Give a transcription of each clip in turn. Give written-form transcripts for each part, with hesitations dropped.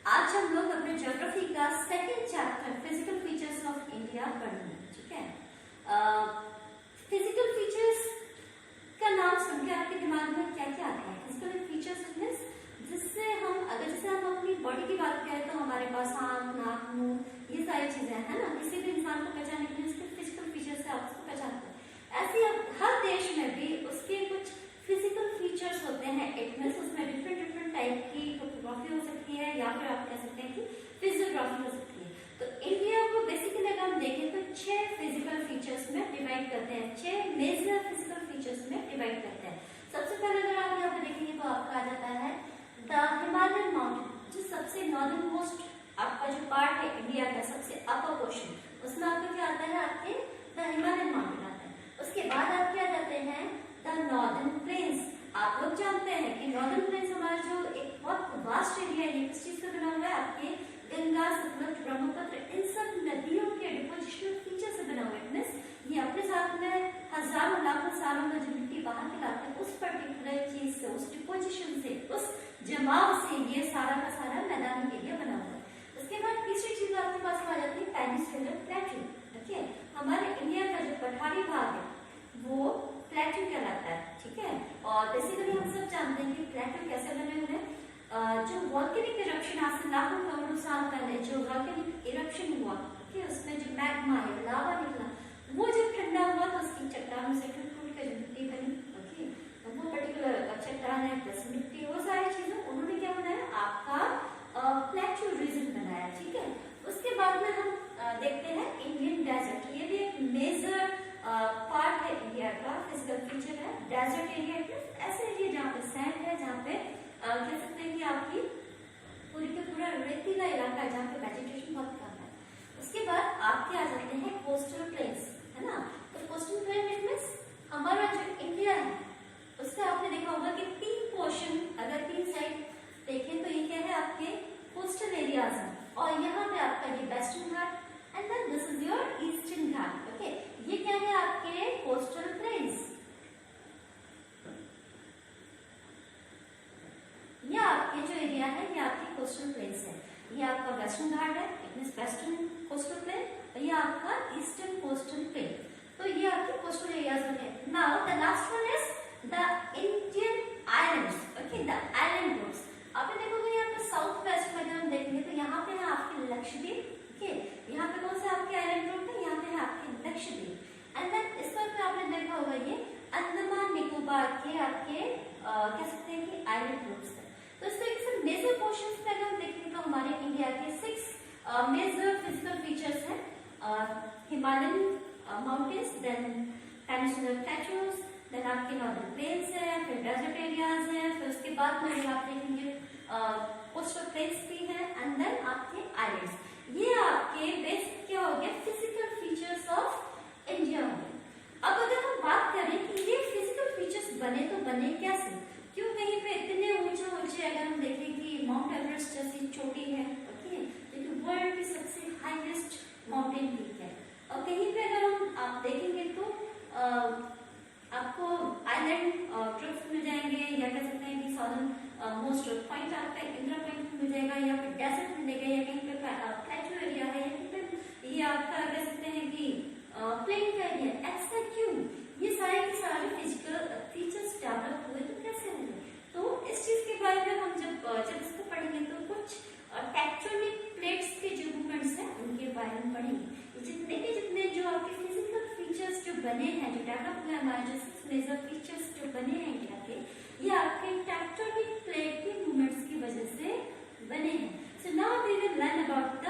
आज हम लोग अपने ज्योग्राफी का second chapter physical features of India पढ़ेंगे। ठीक है, फिजिकल फीचर्स का नाम सुन के आपके दिमाग में क्या क्या आता है? फिजिकल फीचर्स मींस जिससे हम जैसे हम अपनी बॉडी की बात करें तो हमारे पास आंख, नाक, मुंह ये सारी चीजें हैं ना। किसी भी इंसान को पहचानने के लिए उसके फिजिकल फीचर्स से आप उसको पहचानते हैं। ऐसे हर देश में भी उसके कुछ फिजिकल फीचर्स होते हैं। इट मींस उसमें डिफरेंट टाइप की टोपोग्राफी हो सकती है या फिर आप कह सकते हैं कि फिजियोग्राफी हो सकती है। तो इंडिया को बेसिकली अगर हम देखें तो 6 फिजिकल फीचर्स में डिवाइड करते हैं, 6 मेजर फिजिकल फीचर्स में डिवाइड करते हैं। सबसे पहले अगर आप यहाँ पे देखेंगे तो आपका आ जाता है द हिमालयन माउंटेन, जो सबसे नॉर्दर्न मोस्ट आपका जो पार्ट है इंडिया का सबसे अपर पोर्शन, उसमें आपको क्या आता है? आपके द हिमालयन माउंटेन आता है। उसके बाद आप क्या जाते हैं? The northern plains. आप लोग जानते हैं कि नॉर्दर्न प्लेन्स हमारा जो एक बहुत वास्ट एरिया है, ये किस चीज से बना हुआ है? आपके गंगा, सतलुज, ब्रह्मपुत्र इन सब नदियों के डिपोजिशनल फीचर से बना हुआ है। ये अपने साथ में हजारों लाखों सालों में जो मिट्टी बाहर निकालते हैं उस पर्टिकुलर चीज से, उस डिपोजिशन से, उस जमाव से ये सारा का सारा मैदानी एरिया बना हुआ है। उसके बाद तीसरी चीज आपके पास आ जाती है पेनिनसुलर प्लेटू। ओके, हमारे इंडिया का जो पठारी भाग है वो प्लेटू कहलाता है। ठीक है, और बेसिकली हम सब जानते हैं कि प्लेटू कैसे बने हुए हैं। जो वॉल्केनिक इरप्शन आज से लाखों करोड़ों साल पहले जो वॉल्केनिक इरप्शन हुआ, ठीक है, उसमें जो मैग्मा या लावा निकला, वो जब ठंडा हुआ तो उसकी चट्टानों से टूट कर मिट्टी बनी। ओके, तो वो पर्टिकुलर चट्टान है प्लस मिट्टी, वो सारी चीजें उन्होंने क्या बनाया? आपका प्लेटू रीजन बनाया। ठीक है, उसके बाद में हम देखते हैं इंडियन डेजर्ट। ये भी एक मेजर पार्ट है इंडिया का, फिजिकल फीचर है। डेजर्ट एरिया ऐसे एरिया जहाँ पे सैंड है, जहाँ पे कह सकते हैं कि आपकी पूरी का पूरा रेतीला इलाका है जहाँ पे वेजिटेशन बहुत कम है। उसके बाद आपके आ जाते हैं कोस्टल प्लेन्स, है ना। तो कोस्टल प्लेन मींस हमारा जो इंडिया है उसका आपने देखा होगा कि 3 पोर्शन, अगर 3 साइड देखें तो ये क्या है? आपके कोस्टल एरियाज है, और यहाँ पे आपका ये western Ghat and then this is your eastern Ghat. Okay, ये क्या है? आपके कोस्टल प्लेन्स। ये आपके जो एरिया है ये आपकी कोस्टल प्लेन्स है। ये आपका वेस्टर्न घाट है, it means western coastal plain, और ये आपका ईस्टर्न कोस्टल प्लेन। तो ये आपके कोस्टल एरियाज में है। Now the last one is the Indian islands. Okay, the island groups. आपने देखोगे यहाँ पे साउथ वेस्ट में अगर हम देखेंगे तो यहाँ पे है आपके लक्षद्वीप। ओके, यहाँ पे कौन से आपके आइलैंड ग्रुप है? यहाँ पे है आपके लक्षद्वीप। एंड देन इस पर आपने देखा होगा ये अंडमान निकोबार के आपके कह सकते हैं कि आइलैंड ग्रुप्स है। तो इस तरीके से मेजर पोर्शंस में अगर हम देखेंगे तो हमारे इंडिया के 6 मेजर फिजिकल फीचर्स हैं। Himalayan mountains, then peninsular plateaus, then आपके नॉर्दर्न प्लेन्स है, फिर डेजर्ट एरियाज हैं, फिर उसके बाद में आप देखेंगे कोस्टल प्लेन्स भी हैं, एंड देन आपके आइलैंड्स। ये आपके बेसिक क्या हो गया? फिजिकल फीचर्स ऑफ इंडिया हो गए। अब अगर हम बात करें कि ये फिजिकल फीचर्स बने तो बने कैसे? क्यों कहीं पे इतने ऊंचे अगर हम देखें कि माउंट एवरेस्ट जैसी चोटी है, ओके, जो कि वर्ल्ड की सबसे हाईएस्ट माउंटेन पीक है, और कहीं पे अगर हम आप देखेंगे तो आपको आइलैंड ट्रिप्स मिल जाएंगे, या कह सकते हैं कि सदर्न मोस्ट पॉइंट आपका इंदिरा पॉइंट मिल जाएगा, या फिर डेजर्ट मिलेगा, या कहीं पे प्लेटू एरिया है, या कहीं पे ये आपका कह सकते हैं कि प्लेन का एरिया। ऐसा क्यों? ये सारे के सारे फिजिकल फीचर्स डेवलप हुए तो कैसे हुए? तो इस चीज के बारे में हम जब इसको पढ़ेंगे तो कुछ टेक्टोनिक प्लेट्स के जो मूवमेंट्स हैं उनके बारे में पढ़ेंगे। जितने जो आपके फिजिकल फीचर्स जो बने हैं, जो डेवलप हुए, हमारे जो 6 मेजर फीचर्स जो बने हैं इंडिया के, ये आपके टेक्टोनिक प्लेट के मूवमेंट्स की वजह से बने हैं। So now we will learn about the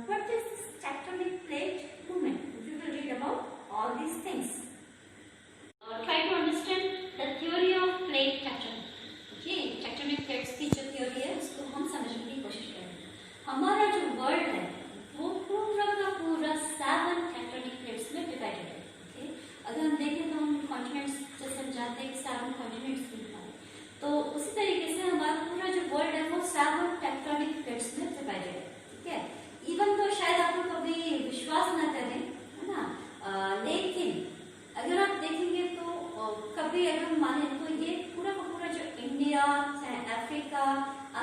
what is this tectonic plate movement. We will read about all these things. Try to understand the theory of plate tectonic. Okay, tectonic plates की जो theory है उसको हम समझने की कोशिश करेंगे। हमारा जो वर्ल्ड है वो पूरा का पूरा 7 tectonic plates में डिवाइडेड है। Okay, अगर हम देखें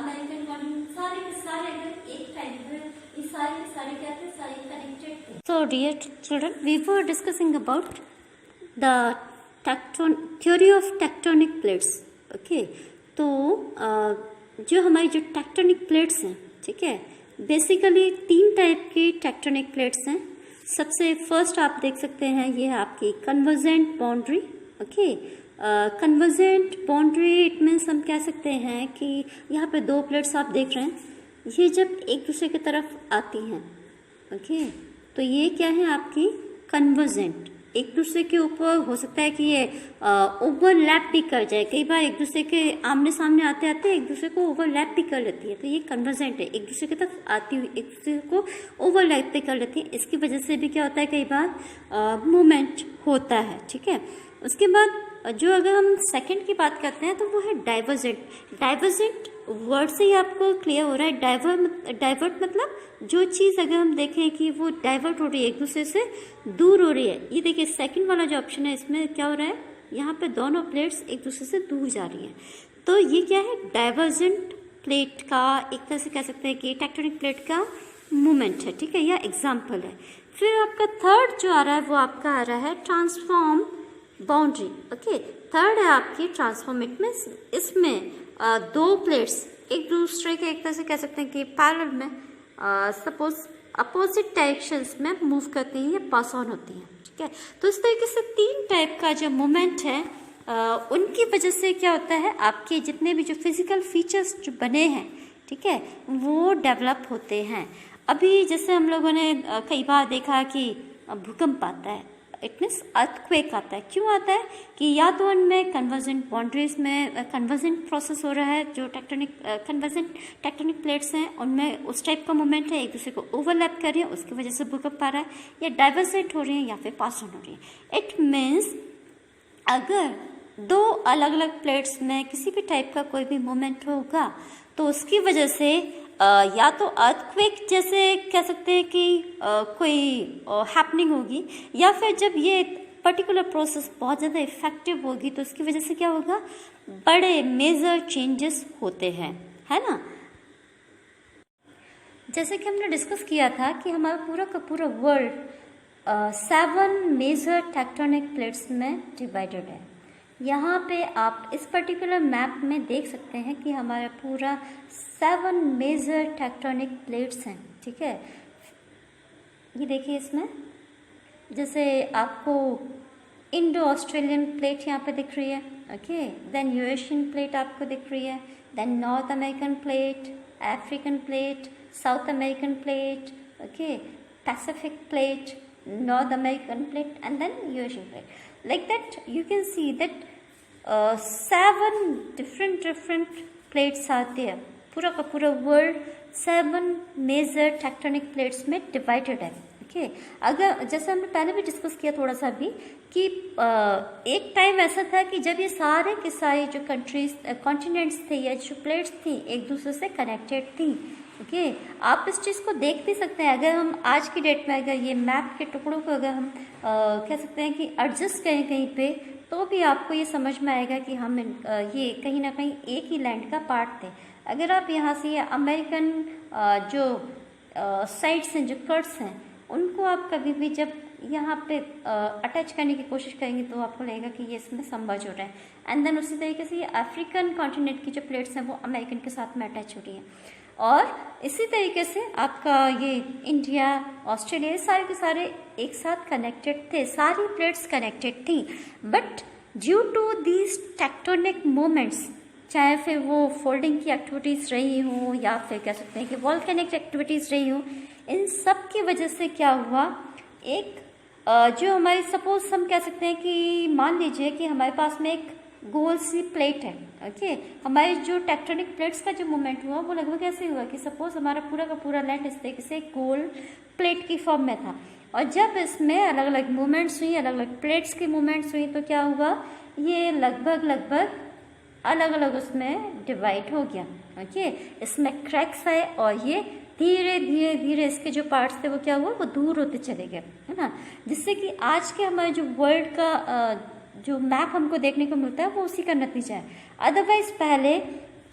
अमेरिकन कॉन्टिनेंट, सारे के सारे अगर एक टाइम पे ये सारे के सारे क्या थे, सारे कनेक्टेड थे। So dear children, we were discussing about the theory of tectonic plates. Okay, तो जो हमारी जो टेक्टोनिक प्लेट्स हैं, ठीक है, बेसिकली 3 टाइप की टेक्टोनिक प्लेट्स हैं। सबसे फर्स्ट आप देख सकते हैं, ये है आपकी convergent boundary. Okay, convergent boundary it means हम कह सकते हैं कि यहाँ पे 2 प्लेट्स आप देख रहे हैं, ये जब एक दूसरे की तरफ आती हैं, ओके, तो ये क्या है आपकी कन्वर्जेंट, एक दूसरे के ऊपर हो सकता है कि ये ओवरलैप भी कर जाए, कई बार एक दूसरे के आमने सामने आते आते एक दूसरे को ओवरलैप भी कर लेती है, तो ये कन्वर्जेंट है, एक दूसरे की तरफ आती हुई एक दूसरे को ओवरलैप भी कर लेती है। इसकी वजह से भी क्या होता है, कई बार मूवमेंट होता है, ठीक है। उसके बाद जो अगर हम सेकंड की बात करते हैं तो वो है डाइवर्जेंट। डाइवर्जेंट वर्ड से ही आपको क्लियर हो रहा है, डाइवर्ट मतलब जो चीज़ अगर हम देखें कि वो डाइवर्ट हो रही है, एक दूसरे से दूर हो रही है। ये देखिए सेकंड वाला जो ऑप्शन है, इसमें क्या हो रहा है, यहाँ पे दोनों प्लेट्स एक दूसरे से दूर जा रही हैं, तो ये क्या है, डाइवर्जेंट प्लेट का एक तरह से कह सकते हैं कि टेक्टोनिक प्लेट का मूवमेंट है, ठीक है, या एग्जाम्पल है। फिर आपका थर्ड जो आ रहा है वो आपका आ रहा है ट्रांसफॉर्म बाउंड्री। ओके, थर्ड है आपकी ट्रांसफॉर्मेट में, इसमें 2 प्लेट्स एक दूसरे के एक तरह से कह सकते हैं कि पैरेलल में सपोज अपोजिट डायरेक्शंस में मूव करती हैं या पास ऑन होती हैं, ठीक है। तो इस तरीके से 3 टाइप का जो मोमेंट है उनकी वजह से क्या होता है, आपके जितने भी जो फिजिकल फीचर्स जो बने हैं, ठीक है, वो डेवलप होते हैं। अभी जैसे हम लोगों ने कई बार देखा कि भूकंप आता है, इट मीन्स अर्थक्वेक आता है। क्यों आता है कि या तो उनमें कन्वर्जेंट बाउंड्रीज में कन्वर्जेंट प्रोसेस हो रहा है, जो कन्वर्जेंट टेक्टोनिक प्लेट्स हैं उनमें उस टाइप का मूवमेंट है, एक दूसरे को ओवरलैप कर रही है, उसकी वजह से भूकंप आ रहा है, या डाइवर्जेंट हो रही है या फिर पास ऑन हो रही है। इट मीन्स अगर 2 अलग अलग प्लेट्स में किसी भी टाइप का कोई भी मूवमेंट होगा तो उसकी वजह से या तो अर्थक्वेक जैसे कह सकते हैं कि कोई हैपनिंग होगी, या फिर जब ये पर्टिकुलर प्रोसेस बहुत ज़्यादा इफेक्टिव होगी तो उसकी वजह से क्या होगा, बड़े मेजर चेंजेस होते हैं, है ना। जैसे कि हमने डिस्कस किया था कि हमारा पूरा का पूरा वर्ल्ड 7 मेजर टेक्टोनिक प्लेट्स में डिवाइडेड है। यहाँ पे आप इस पर्टिकुलर मैप में देख सकते हैं कि हमारा पूरा 7 मेजर टेक्टोनिक प्लेट्स हैं, ठीक है। ये देखिए इसमें जैसे आपको इंडो ऑस्ट्रेलियन प्लेट यहाँ पे दिख रही है, ओके, देन यूरेशियन प्लेट आपको दिख रही है, then North American plate, African plate, South American plate, okay, Pacific plate, North American plate, and then Eurasian plate. Like that, you can see that 7 different plates are there. पूरा का पूरा world 7 major tectonic plates में divided है, okay. अगर जैसे हमने पहले भी डिस्कस किया थोड़ा सा भी कि एक टाइम ऐसा था कि जब ये सारे के सारे जो कंट्रीज कॉन्टिनेंट्स थे या जो प्लेट्स थी एक दूसरे से कनेक्टेड थी, ओके। आप इस चीज़ को देख भी सकते हैं, अगर हम आज की डेट में अगर ये मैप के टुकड़ों को अगर हम कह सकते हैं कि एडजस्ट करें कहीं पे, तो भी आपको ये समझ में आएगा कि हम ये कहीं ना कहीं एक ही लैंड का पार्ट थे। अगर आप यहाँ से ये अमेरिकन जो साइड्स हैं, जो कर्ट्स हैं, उनको आप कभी भी जब यहाँ पे अटैच करने की कोशिश करेंगे तो आपको लगेगा कि ये इसमें संबज हो रहा है। एंड देन उसी तरीके से ये अफ्रीकन कॉन्टिनेंट की जो प्लेट्स हैं वो अमेरिकन के साथ में अटैच हो रही हैं, और इसी तरीके से आपका ये इंडिया, ऑस्ट्रेलिया, सारे के सारे एक साथ कनेक्टेड थे, सारी प्लेट्स कनेक्टेड थी। But due to these tectonic movements, चाहे फिर वो फोल्डिंग की एक्टिविटीज़ रही हो या फिर कह सकते हैं कि वॉल्केनिक एक्टिविटीज़ रही हो, इन सब की वजह से क्या हुआ, एक जो हमारी सपोज हम कह सकते हैं कि मान लीजिए कि हमारे पास में एक गोल सी प्लेट है, ओके। हमारे जो टेक्टोनिक प्लेट्स का जो मूवमेंट हुआ वो लगभग ऐसे हुआ कि सपोज हमारा पूरा का पूरा लैंड इस तरीके से गोल प्लेट की फॉर्म में था, और जब इसमें अलग अलग मूवमेंट्स हुई, अलग अलग प्लेट्स की मूवमेंट्स हुई, तो क्या हुआ, ये लगभग अलग अलग उसमें डिवाइड हो गया, ओके। इसमें क्रैक्स आए और ये धीरे धीरे इसके जो पार्ट्स थे वो क्या हुआ, वो दूर होते चले गए, है ना। जिससे कि आज के हमारे जो वर्ल्ड का जो मैप हमको देखने को मिलता है वो उसी का नतीजा है। अदरवाइज पहले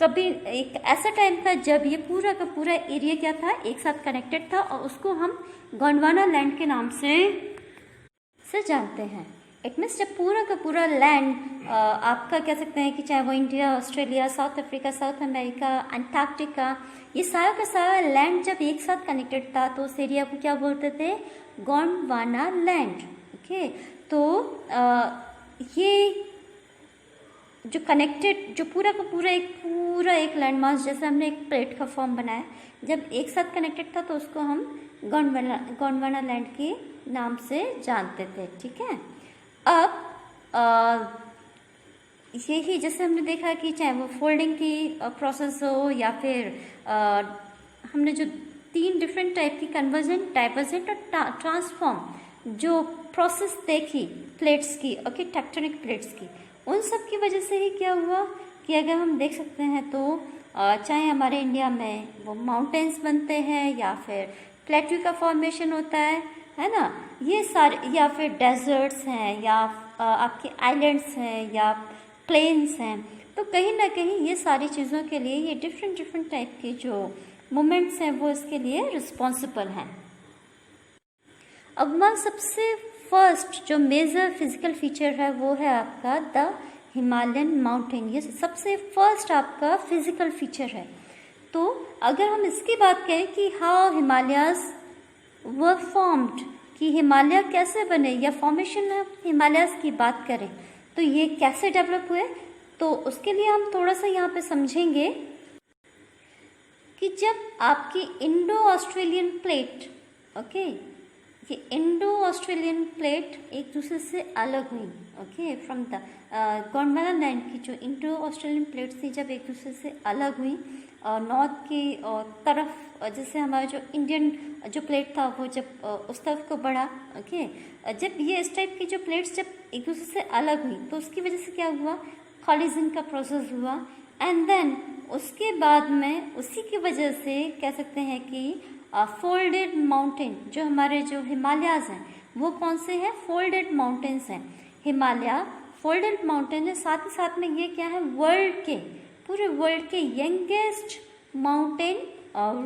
कभी एक ऐसा टाइम था जब ये पूरा का पूरा एरिया क्या था, एक साथ कनेक्टेड था, और उसको हम गोंडवाना लैंड के नाम से जानते हैं। इट मीन्स जब पूरा का पूरा लैंड आपका कह सकते हैं कि चाहे वो India, Australia, south Africa, south America, Antarctica, ये सारा का सारा लैंड जब एक साथ कनेक्टेड था तो उस एरिया को क्या बोलते थे, गोंडवाना लैंड। ओके, तो ये जो कनेक्टेड, जो पूरा का पूरा एक लैंड मास, जैसे हमने एक प्लेट का फॉर्म बनाया, जब एक साथ कनेक्टेड था तो उसको हम गोंडवाना लैंड के नाम से जानते थे। ठीक है, अब यही जैसे हमने देखा कि चाहे वो फोल्डिंग की प्रोसेस हो या फिर हमने जो 3 डिफरेंट टाइप की कन्वर्जेंट, डाइवर्जेंट और ट्रांसफॉर्म जो प्रोसेस देखी प्लेट्स की, ओके, टेक्टोनिक प्लेट्स की, उन सब की वजह से ही क्या हुआ कि अगर हम देख सकते हैं तो चाहे हमारे इंडिया में वो माउंटेन्स बनते हैं या फिर प्लेट्यू का फॉर्मेशन होता है ना, ये सारे, या फिर डेजर्ट्स हैं या आपके आइलैंड्स हैं या प्लेन्स हैं, तो कहीं ना कहीं ये सारी चीज़ों के लिए ये डिफरेंट टाइप के जो मोमेंट्स हैं वो इसके लिए रिस्पॉन्सिबल हैं। अब हमारा सबसे फर्स्ट जो मेजर फिजिकल फीचर है वो है आपका द हिमालयन माउंटेन। ये सबसे फर्स्ट आपका फिजिकल फीचर है। तो अगर हम इसकी बात करें कि हाउ हिमालयाज वर फॉर्म्ड, कि हिमालय कैसे बने या फॉर्मेशन ऑफ हिमालयाज की बात करें तो ये कैसे डेवलप हुए, तो उसके लिए हम थोड़ा सा यहाँ पे समझेंगे कि जब आपकी इंडो ऑस्ट्रेलियन प्लेट, ओके, ये इंडो ऑस्ट्रेलियन प्लेट एक दूसरे से अलग हुई, okay, from the Gondwana land की जो इंडो ऑस्ट्रेलियन प्लेट थी जब एक दूसरे से अलग हुई नॉर्थ की तरफ, जैसे हमारा जो इंडियन जो प्लेट था वो जब उस तरफ को बढ़ा, ओके, जब ये इस टाइप की जो प्लेट्स जब एक दूसरे से अलग हुई तो उसकी वजह से क्या हुआ, कॉलिजन का प्रोसेस हुआ, एंड देन उसके बाद में उसी की वजह से कह सकते हैं कि फोल्डेड माउंटेन, जो हमारे जो हिमालयाज हैं वो कौन से हैं, फोल्डेड माउंटेन्स हैं। हिमालय फोल्डेड माउंटेन है, साथ ही साथ में ये क्या है, वर्ल्ड के, पूरे वर्ल्ड के यंगेस्ट माउंटेन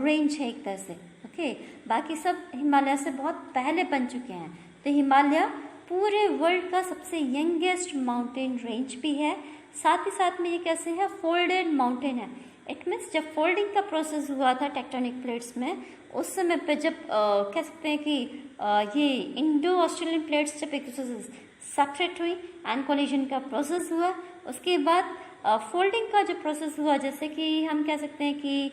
रेंज है एक तरह से, ओके, बाकी सब हिमालय से बहुत पहले बन चुके हैं, तो हिमालय पूरे वर्ल्ड का सबसे यंगेस्ट माउंटेन रेंज भी है, साथ ही साथ में ये कैसे है, फोल्डेड माउंटेन है। इट मीन्स जब फोल्डिंग का प्रोसेस हुआ था टेक्टोनिक प्लेट्स में, उस समय पे जब कह सकते हैं कि ये इंडो ऑस्ट्रेलियन प्लेट्स जब एक दूसरे से सेपरेट हुई एंड कोलिजन का प्रोसेस हुआ, उसके बाद फोल्डिंग का जो प्रोसेस हुआ, जैसे कि हम कह सकते हैं कि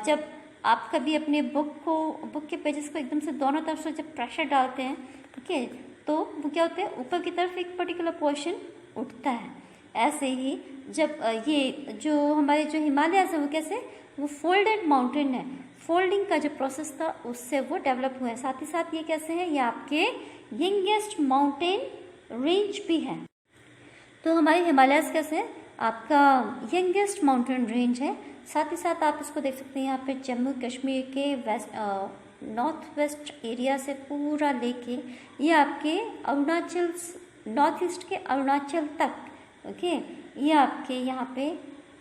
जब आप कभी अपने बुक के पेजेस को एकदम से दोनों तरफ से जब प्रेशर डालते हैं, ओके, तो वो क्या होता है, ऊपर की तरफ एक पर्टिकुलर पोर्शन उठता है। ऐसे ही जब ये जो हमारे जो हिमालय है वो कैसे, वो फोल्डेड माउंटेन है, फोल्डिंग का जो प्रोसेस था उससे वो डेवलप हुआ है। साथ ही साथ ये कैसे है, ये आपके यंगेस्ट माउंटेन रेंज भी है। तो हमारे हिमालयस कैसे आपका यंगेस्ट माउंटेन रेंज है। साथ ही साथ आप इसको देख सकते हैं यहाँ पे जम्मू कश्मीर के नॉर्थ वेस्ट एरिया से पूरा लेके ये आपके अरुणाचल, नॉर्थ ईस्ट के अरुणाचल तक, ओके, ये आपके यहाँ पे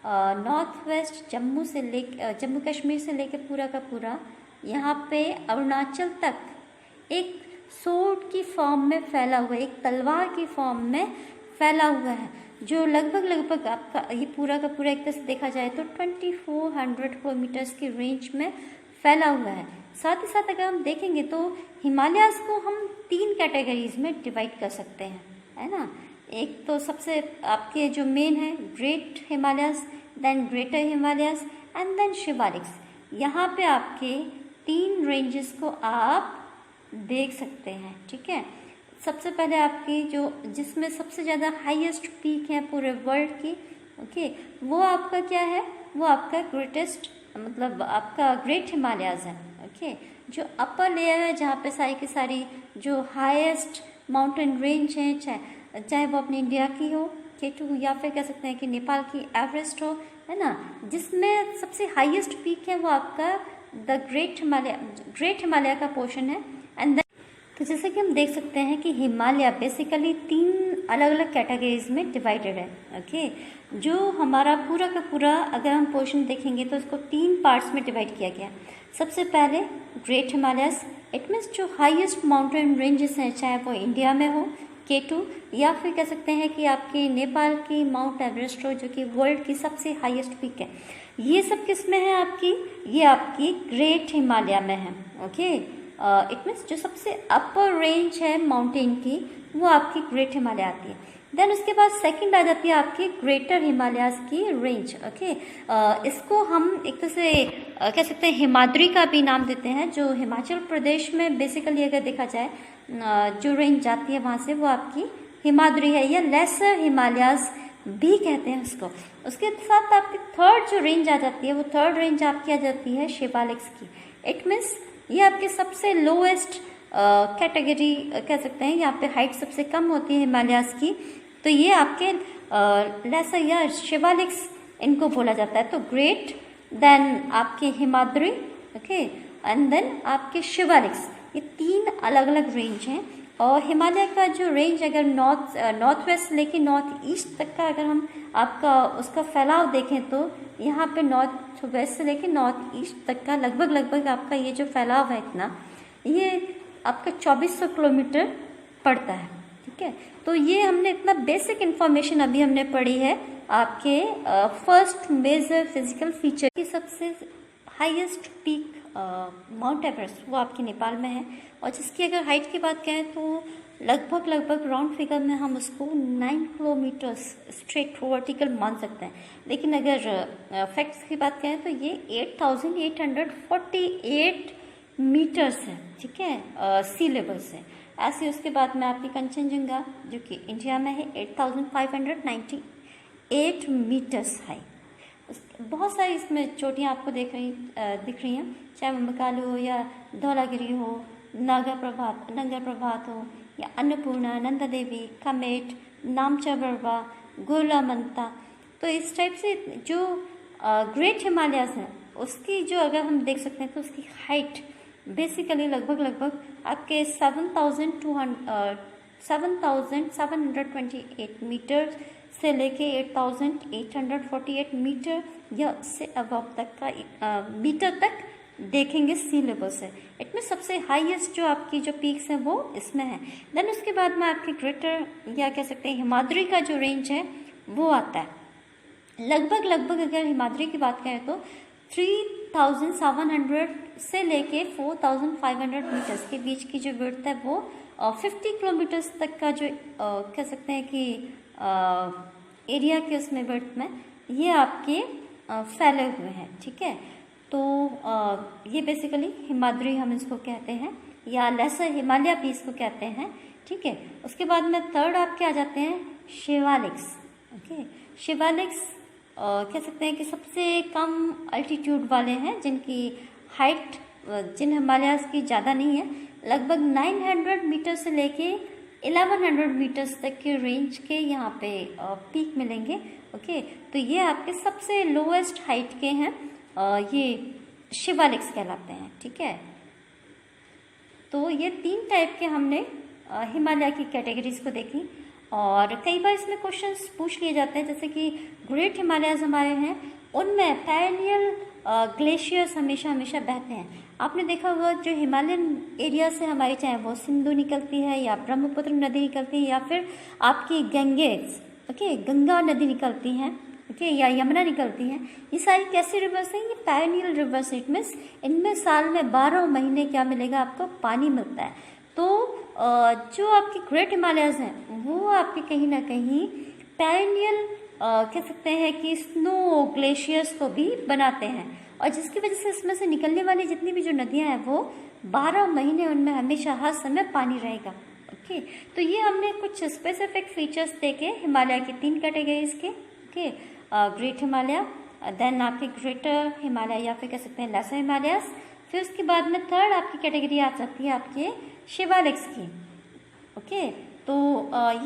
नॉर्थ वेस्ट जम्मू से लेके जम्मू कश्मीर से लेके पूरा का पूरा यहाँ पे अरुणाचल तक एक सोर्ड की फॉर्म में फैला हुआ है, एक तलवार की फॉर्म में फैला हुआ है, जो लगभग आपका ये पूरा का पूरा एक तरह से देखा जाए तो 2400 किलोमीटर्स की रेंज में फैला हुआ है। साथ ही साथ अगर हम देखेंगे तो हिमालयाज को हम 3 कैटेगरीज में डिवाइड कर सकते हैं, है ना। एक तो सबसे आपके जो मेन है great Himalayas, then greater Himalayas and then Shivaliks. यहाँ पे आपके 3 रेंजेस को आप देख सकते हैं, ठीक है। सबसे पहले आपकी जो जिसमें सबसे ज़्यादा हाईएस्ट पीक है पूरे वर्ल्ड की, ओके, वो आपका क्या है, वो आपका ग्रेटेस्ट मतलब आपका ग्रेट हिमालयाज है, ओके। जो अपर लेयर है जहाँ पे सारी की सारी जो हाईएस्ट माउंटेन रेंज है, चाहे वो अपने इंडिया की हो K2 या फिर कह सकते हैं कि नेपाल की एवरेस्ट हो, है ना, जिसमें सबसे हाईएस्ट पीक है वो आपका द ग्रेट हिमालय का पोर्शन है। एंड तो जैसे कि हम देख सकते हैं कि हिमालय बेसिकली 3 अलग अलग कैटेगरीज में डिवाइडेड है, ओके। जो हमारा पूरा का पूरा अगर हम पोर्शन देखेंगे तो इसको 3 पार्ट्स में डिवाइड किया गया। सबसे पहले ग्रेट हिमालयस, इट मीन्स जो हाईएस्ट माउंटेन रेंजेस हैं, चाहे वो इंडिया में हो K2, या फिर कह सकते हैं कि आपकी नेपाल की माउंट एवरेस्ट हो जो कि वर्ल्ड की सबसे हाईएस्ट पीक है। ये सब किस में है आपकी, ये आपकी ग्रेट हिमालय में है। ओके, इट मीन्स जो सबसे अपर रेंज है माउंटेन की वो आपकी ग्रेट हिमालय आती है। देन उसके बाद सेकंड आ जाती है आपकी ग्रेटर हिमालयाज की रेंज। ओके, इसको हम एक तरह से कह सकते हैं हिमाद्री का भी नाम देते हैं। जो हिमाचल प्रदेश में बेसिकली अगर देखा जाए जो रेंज जाती है वहाँ से वो आपकी हिमाद्री है, या लेसर हिमालयाज भी कहते हैं उसको। उसके साथ आपकी थर्ड जो रेंज आ जाती है वो थर्ड रेंज आपकी आ जाती है शिवालिक्स की। इट मीन्स ये आपके सबसे लोएस्ट कैटेगरी कह सकते हैं, यहाँ पे हाइट सबसे कम होती है हिमालयाज की, तो ये आपके लेसर या शिवालिक्स इनको बोला जाता है। तो ग्रेट, देन आपके हिमाद्री, ओके, एंड देन आपके शिवालिक्स, ये 3 अलग अलग रेंज हैं। और हिमालय का जो रेंज अगर नॉर्थ वेस्ट लेके नॉर्थ ईस्ट तक का अगर हम आपका उसका फैलाव देखें तो यहाँ पे नॉर्थ वेस्ट से लेके नॉर्थ ईस्ट तक का लगभग आपका ये जो फैलाव है इतना, ये आपका 2400 किलोमीटर पड़ता है। ठीक है, तो ये हमने इतना बेसिक इन्फॉर्मेशन अभी हमने पढ़ी है आपके फर्स्ट मेजर फिजिकल फीचर की। सबसे हाईएस्ट पीक माउंट एवरेस्ट वो आपके नेपाल में है, और जिसकी अगर हाइट की बात करें तो लगभग राउंड फिगर में हम उसको 9 किलोमीटर स्ट्रेट वर्टिकल मान सकते हैं। लेकिन अगर फैक्ट्स की बात करें तो ये 8848 मीटर्स है। ठीक है, सी लेवल से। ऐसे उसके बाद में आपकी कंचनजंगा जो कि इंडिया में है 8598 मीटर्स हाई। बहुत सारी इसमें चोटियाँ आपको दिख रही हैं, चाहे मकालू हो या धौलागिरी हो, नंगा प्रभात हो, या अन्नपूर्णा, नंदा देवी, कमेट, नामचा बरवा, गोलामंता। तो इस टाइप से जो ग्रेट हिमालयाज हैं उसकी जो अगर हम देख सकते हैं तो उसकी हाइट बेसिकली लगभग आपके 7,728 मीटर से लेके 8,848 मीटर या उससे अबव तक का मीटर तक देखेंगे सी लेवल से। इनमें सबसे हाईएस्ट जो आपकी जो पीक्स हैं वो इसमें है। देन उसके बाद में आपके ग्रेटर या कह सकते हैं हिमाद्री का जो रेंज है वो आता है लगभग अगर हिमाद्री की बात करें तो 3,700 से लेके 4,500 मीटर्स के बीच की जो विड्थ है वो 50 किलोमीटर्स तक का जो कह सकते हैं कि एरिया के उसमें विड्थ में ये आपके फैले हुए हैं। ठीक है, तो ये बेसिकली हिमाद्री हम इसको कहते हैं या लेसर हिमालय भी इसको कहते हैं। ठीक है, उसके बाद में थर्ड आपके आ जाते हैं शिवालिक्स। ओके, शिवालिक्स कह सकते हैं कि सबसे कम अल्टीट्यूड वाले हैं जिनकी हाइट जिन हिमालयाज की ज़्यादा नहीं है, लगभग 900 मीटर से लेके 1100 मीटर्स तक के रेंज के यहाँ पे पीक मिलेंगे। ओके, तो ये आपके सबसे लोएस्ट हाइट के हैं, ये शिवालिक्स कहलाते हैं। ठीक है, तो ये 3 टाइप के हमने हिमालय की कैटेगरीज को देखी। और कई बार इसमें क्वेश्चंस पूछ लिए जाते हैं, जैसे कि ग्रेट हिमालयाज हमारे हैं उनमें पेरेनियल ग्लेशियर्स हमेशा बहते हैं। आपने देखा होगा जो हिमालयन एरिया से हमारी चाहे वो सिंधु निकलती है या ब्रह्मपुत्र नदी निकलती है या फिर आपकी गंगेज, ओके, गंगा नदी निकलती हैं, ओके, या यमुना निकलती हैं, ये सारी कैसी रिवर्स हैं? ये पेरेनियल रिवर्स। इट मीन्स इनमें साल में 12 महीने क्या मिलेगा आपको? पानी मिलता है। तो जो आपकी ग्रेट हिमालयाज हैं वो आपके कहीं ना कहीं पेरेनियल कह सकते हैं कि स्नो ग्लेशियर्स को भी बनाते हैं, और जिसकी वजह से इसमें से निकलने वाली जितनी भी जो नदियां हैं वो 12 महीने उनमें हमेशा हर समय पानी रहेगा। ओके, तो ये हमने कुछ स्पेसिफिक फीचर्स देखे हिमालय की 3 कैटेगरीज के। ओके, ग्रेट हिमालय, देन आपके ग्रेटर हिमालय या फिर कह सकते हैं लेसर हिमालयाज, फिर उसके बाद में थर्ड आपकी कैटेगरी आ सकती है आपके शिवालिक्स की। ओके, तो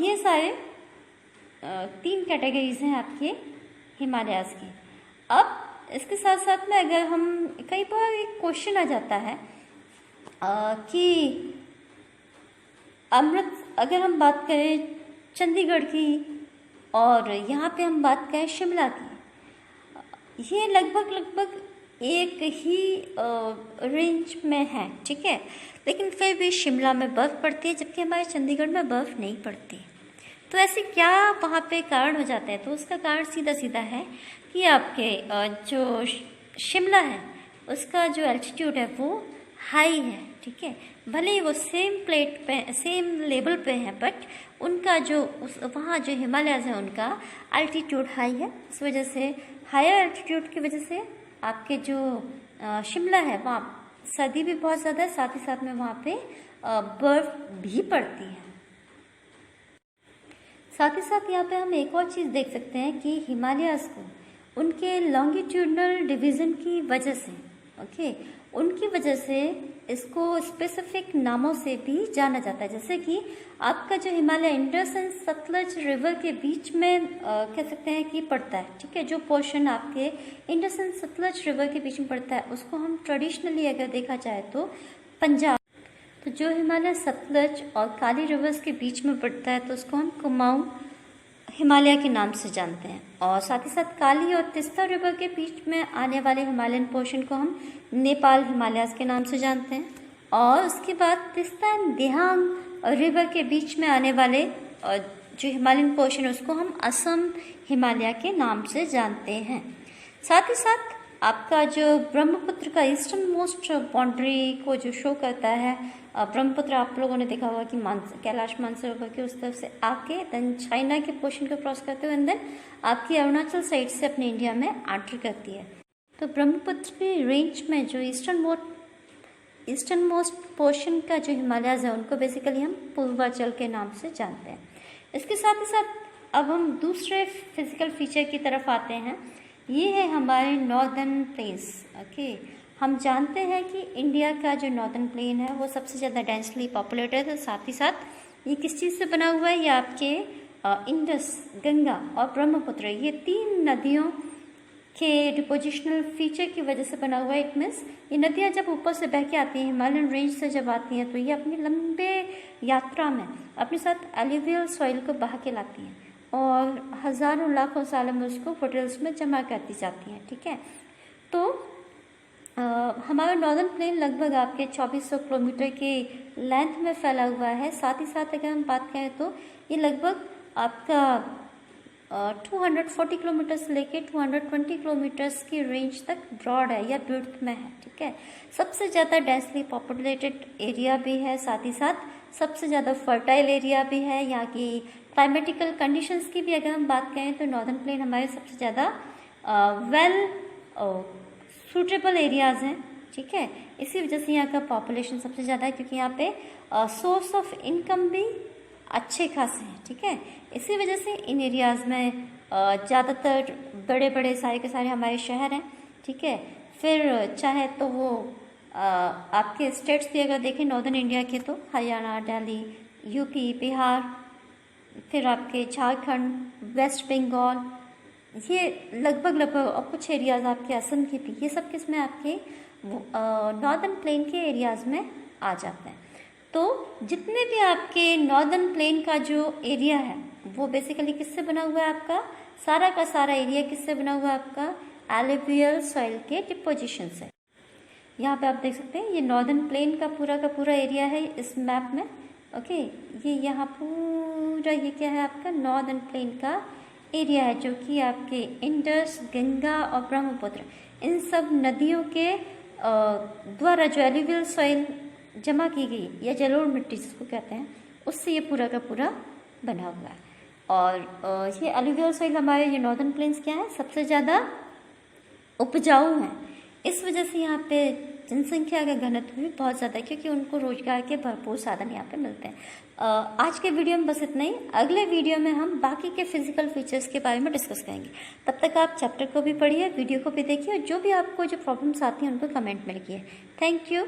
ये सारे 3 कैटेगरीज हैं आपके हिमालयाज की। अब इसके साथ साथ में अगर हम कई बार एक क्वेश्चन आ जाता है कि अगर हम बात करें चंडीगढ़ की और यहाँ पे हम बात करें शिमला की, ये लगभग एक ही रेंज में है, ठीक है, लेकिन फिर भी शिमला में बर्फ़ पड़ती है जबकि हमारे चंडीगढ़ में बर्फ़ नहीं पड़ती। तो ऐसे क्या वहाँ पे कारण हो जाता है? तो उसका कारण सीधा सीधा है कि आपके जो शिमला है उसका जो एल्टीट्यूड है वो हाई है, ठीक है, भले ही वो सेम प्लेट पे सेम लेवल पे है, बट उनका जो वहाँ जो हिमालयज़ है उनका एल्टीट्यूड हाई है। इस वजह से हायर एल्टीट्यूड की वजह से आपके जो शिमला है वहाँ सर्दी भी बहुत ज़्यादा है, साथ ही साथ में वहाँ पे बर्फ़ भी पड़ती है। साथ ही साथ यहाँ पे हम एक और चीज़ देख सकते हैं कि हिमालयाज़ को उनके लॉन्गिट्यूडनल डिवीज़न की वजह से, ओके, उनकी वजह से इसको स्पेसिफिक नामों से भी जाना जाता है। जैसे कि आपका जो Himalaya Indus and Sutlej river के बीच में कह सकते हैं कि पड़ता है, ठीक है, जो पोर्शन आपके इंडस एंड सतलज रिवर के बीच में पड़ता है उसको हम ट्रेडिशनली अगर देखा जाए तो पंजाब, तो जो हिमालय सतलज और काली रिवर्स के बीच में पड़ता है तो उसको हम कुमाऊं हिमालय के नाम से जानते हैं। और साथ ही साथ काली और तिस्ता रिवर के बीच में आने वाले हिमालयन पोर्शन को हम नेपाल हिमालयाज के नाम से जानते हैं। और उसके बाद तिस्ता एंड दिहांग रिवर के बीच में आने वाले जो हिमालयन पोर्शन उसको हम असम हिमालय के नाम से जानते हैं। साथ ही साथ आपका जो ब्रह्मपुत्र का ईस्टर्न मोस्ट बाउंड्री को जो शो करता है, ब्रह्मपुत्र आप लोगों ने देखा होगा कि कैलाश मानसरोवर के उस तरफ से आके देन चाइना के पोर्शन को क्रॉस करते हुए देन आपकी अरुणाचल साइड से अपने इंडिया में एंटर करती है। तो ब्रह्मपुत्र की रेंज में जो ईस्टर्न मोस्ट पोर्शन का जो हिमालयज़ है उनको बेसिकली हम पूर्वांचल के नाम से जानते हैं। इसके साथ ही साथ अब हम दूसरे फिजिकल फीचर की तरफ आते हैं। ये है हमारे नॉर्दर्न प्लेन्स, ओके। हम जानते हैं कि इंडिया का जो नॉर्दर्न प्लेन है वो सबसे ज़्यादा डेंसली पॉपुलेटेड है। साथ ही साथ ये किस चीज़ से बना हुआ है? ये आपके इंडस, गंगा और ब्रह्मपुत्र, ये 3 नदियों के डिपोजिशनल फीचर की वजह से बना हुआ है। इट मीन्स ये नदियाँ जब ऊपर से बह के आती हैं, हिमालयन रेंज से जब आती हैं, तो ये अपनी लंबे यात्रा में अपने साथ एलुवियल सॉइल को बहा के लाती हैं और हज़ारों लाखों सालों में उसको फुटहिल्स में जमा कर दी जाती हैं, ठीक है। तो हमारा नॉर्दर्न प्लेन लगभग आपके 2400 किलोमीटर के लेंथ में फैला हुआ है। साथ ही साथ अगर हम बात करें तो ये लगभग आपका 240 किलोमीटर से लेके 220 किलोमीटर्स की रेंज तक ब्रॉड है या ब्रीथ में है, ठीक है। सबसे ज़्यादा डेंसली पॉपुलेटेड एरिया भी है, साथ ही साथ सबसे ज़्यादा फर्टाइल एरिया भी है। यहाँ की क्लाइमेटिकल कंडीशंस की भी अगर हम बात करें तो नॉर्दर्न प्लेन हमारे सबसे ज़्यादा वेल सूटेबल एरियाज़ हैं, ठीक है। इसी वजह से यहाँ का पॉपुलेशन सबसे ज़्यादा है क्योंकि यहाँ पे सोर्स ऑफ इनकम भी अच्छे खासे हैं, ठीक है। इसी वजह से इन एरियाज़ में ज़्यादातर बड़े बड़े सारे के सारे हमारे शहर हैं, ठीक है। फिर चाहे तो वो आपके स्टेट्स भी अगर देखें नॉर्दर्न इंडिया के तो हरियाणा, दिल्ली, यूपी, बिहार, फिर आपके झारखंड, वेस्ट बंगाल, ये लगभग और कुछ एरियाज़ आपके असम की भी, ये सब किस में आपके नॉर्दर्न प्लेन के एरियाज़ में आ जाते हैं। तो जितने भी आपके नॉर्दर्न प्लेन का जो एरिया है वो बेसिकली किससे बना हुआ है? आपका सारा का सारा एरिया किससे बना हुआ है? आपका एलुवियल सॉइल के डिपोजिशन से। यहाँ पे आप देख सकते हैं ये नॉर्दर्न प्लेन का पूरा एरिया है इस मैप में, ओके। ये यहाँ पूरा ये क्या है? आपका नॉर्दर्न प्लेन का एरिया है जो कि आपके इंडस, गंगा और ब्रह्मपुत्र इन सब नदियों के द्वारा जो एलुवियल सॉइल जमा की गई या जलोढ़ मिट्टी जिसको कहते हैं उससे ये पूरा का पूरा बना हुआ है। और ये एलुवियल सॉइल हमारे ये नॉर्दर्न प्लेन्स क्या है? सबसे ज़्यादा उपजाऊ हैं। इस वजह से यहाँ पे जनसंख्या का घनत्व भी बहुत ज़्यादा है क्योंकि उनको रोजगार के भरपूर साधन यहाँ पे मिलते हैं। आज के वीडियो में बस इतना ही। अगले वीडियो में हम बाकी के फिजिकल फीचर्स के बारे में डिस्कस करेंगे। तब तक आप चैप्टर को भी पढ़िए, वीडियो को भी देखिए और जो भी आपको जो प्रॉब्लम्स आती हैं उनको कमेंट में लिखिए। Thank you.